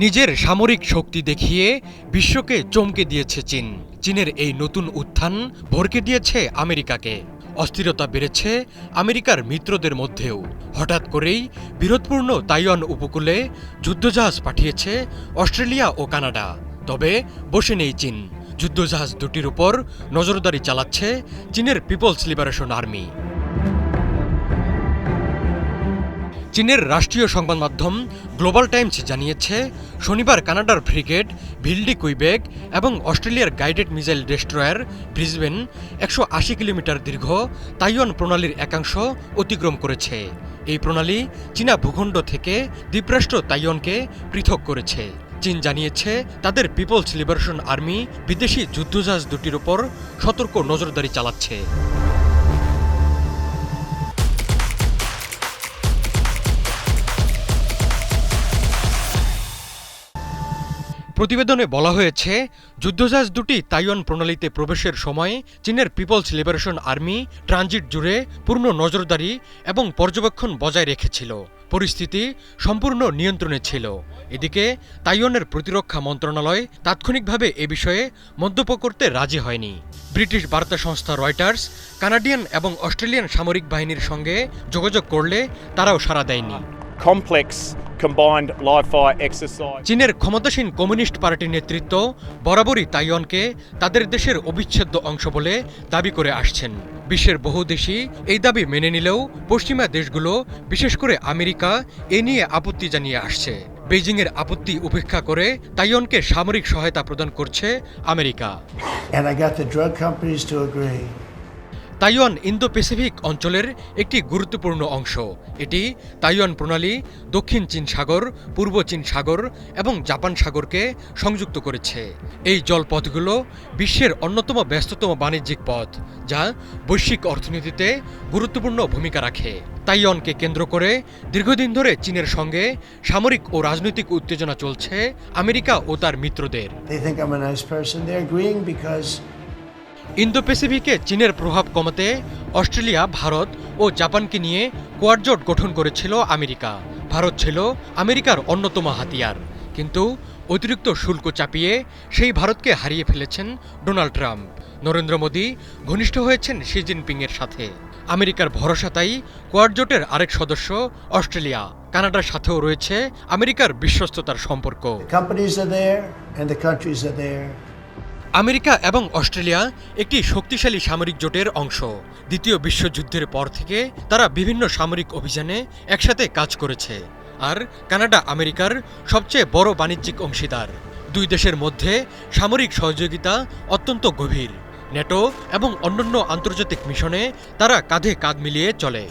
নিজের সামরিক শক্তি দেখিয়ে বিশ্বকে চমকে দিয়েছে চীন। চীনের এই নতুন উত্থান ভড়কে দিয়েছে আমেরিকাকে। অস্থিরতা বেড়েছে আমেরিকার মিত্রদের মধ্যেও। হঠাৎ করেই বিরোধপূর্ণ তাইওয়ান উপকূলে যুদ্ধজাহাজ পাঠিয়েছে অস্ট্রেলিয়া ও কানাডা। তবে বসে নেই চীন। যুদ্ধজাহাজ দুটির উপর নজরদারি চালাচ্ছে চীনের পিপলস লিবারেশন আর্মি। চীনের রাষ্ট্রীয় সংবাদ মাধ্যম গ্লোবাল টাইমস জানিয়েছে, শনিবার কানাডার ফ্রিগেট ভিলডি কুইবেক এবং অস্ট্রেলিয়ার guided missile destroyer Brisbane 180 kilometre দীর্ঘ তাইওয়ান প্রণালীর একাংশ অতিক্রম করেছে। এই প্রণালী চীনা ভূখণ্ড থেকে দ্বীপরাষ্ট্র তাইওয়ানকে পৃথক করেছে। চীন জানিয়েছে, তাদের পিপলস লিবারেশন আর্মি বিদেশি যুদ্ধজাহাজ দুটির ওপর সতর্ক নজরদারি চালাচ্ছে। প্রতিবেদনে বলা হয়েছে, যুদ্ধজাহাজ দুটি তাইওয়ান প্রণালীতে প্রবেশের সময় চীনের পিপলস লিবারেশন আর্মি ট্রানজিট জুড়ে পূর্ণ নজরদারি এবং পর্যবেক্ষণ বজায় রেখেছিল। পরিস্থিতি সম্পূর্ণ নিয়ন্ত্রণে ছিল। এদিকে তাইওয়ানের প্রতিরক্ষা মন্ত্রণালয় তাৎক্ষণিকভাবে এ বিষয়ে মন্তব্য করতে রাজি হয়নি। ব্রিটিশ বার্তা সংস্থা রয়টার্স কানাডিয়ান এবং অস্ট্রেলিয়ান সামরিক বাহিনীর সঙ্গে যোগাযোগ করলে তারাও সাড়া দেয়নি। চীনের ক্ষমতাসীন কমিউনিস্ট পার্টির নেতৃত্ব বরাবরই তাইওয়ানকে তাদের দেশের অবিচ্ছেদ্য অংশ বলে দাবি করে আসছেন। বিশ্বের বহু দেশই এই দাবি মেনে নিলেও পশ্চিমা দেশগুলো, বিশেষ করে আমেরিকা, এ নিয়ে আপত্তি জানিয়ে আসছে। বেইজিংয়ের আপত্তি উপেক্ষা করে তাইওয়ানকে সামরিক সহায়তা প্রদান করছে আমেরিকা। তাইওয়ান ইন্দো প্যাসিফিক অঞ্চলের একটি গুরুত্বপূর্ণ অংশ। এটি তাইওয়ান প্রণালী, দক্ষিণ চীন সাগর, পূর্ব চীন সাগর এবং জাপান সাগরকে সংযুক্ত করেছে। এই জলপথগুলো বিশ্বের অন্যতম ব্যস্ততম বাণিজ্যিক পথ, যা বৈশ্বিক অর্থনীতিতে গুরুত্বপূর্ণ ভূমিকা রাখে। তাইওয়ানকে কেন্দ্র করে দীর্ঘদিন ধরে চীনের সঙ্গে সামরিক ও রাজনৈতিক উত্তেজনা চলছে আমেরিকা ও তার মিত্রদের। ইন্দো প্যাসিফিকে চীনের প্রভাব কমাতে অস্ট্রেলিয়া, ভারত ও জাপানকে নিয়ে কোয়াড জোট গঠন করেছিল আমেরিকা। ভারত ছিল আমেরিকার অন্যতম হাতিয়ার, কিন্তু অতিরিক্ত শুল্ক চাপিয়ে সেই ভারতকে হারিয়ে ফেলেছেন ডোনাল্ড ট্রাম্প। নরেন্দ্র মোদী ঘনিষ্ঠ হয়েছেন শি জিনপিংয়ের সাথে। আমেরিকার ভরসা তাই কোয়াড জোটের আরেক সদস্য অস্ট্রেলিয়া। কানাডার সাথেও রয়েছে আমেরিকার বিশ্বস্ততার সম্পর্ক। আমেরিকা এবং অস্ট্রেলিয়া একটি শক্তিশালী সামরিক জোটের অংশ। দ্বিতীয় বিশ্বযুদ্ধের পর থেকে তারা বিভিন্ন সামরিক অভিযানে একসাথে কাজ করেছে। আর কানাডা আমেরিকার সবচেয়ে বড় বাণিজ্যিক অংশীদার। দুই দেশের মধ্যে সামরিক সহযোগিতা অত্যন্ত গভীর। ন্যাটো এবং অন্যান্য আন্তর্জাতিক মিশনে তারা কাঁধে কাঁধ মিলিয়ে চলে।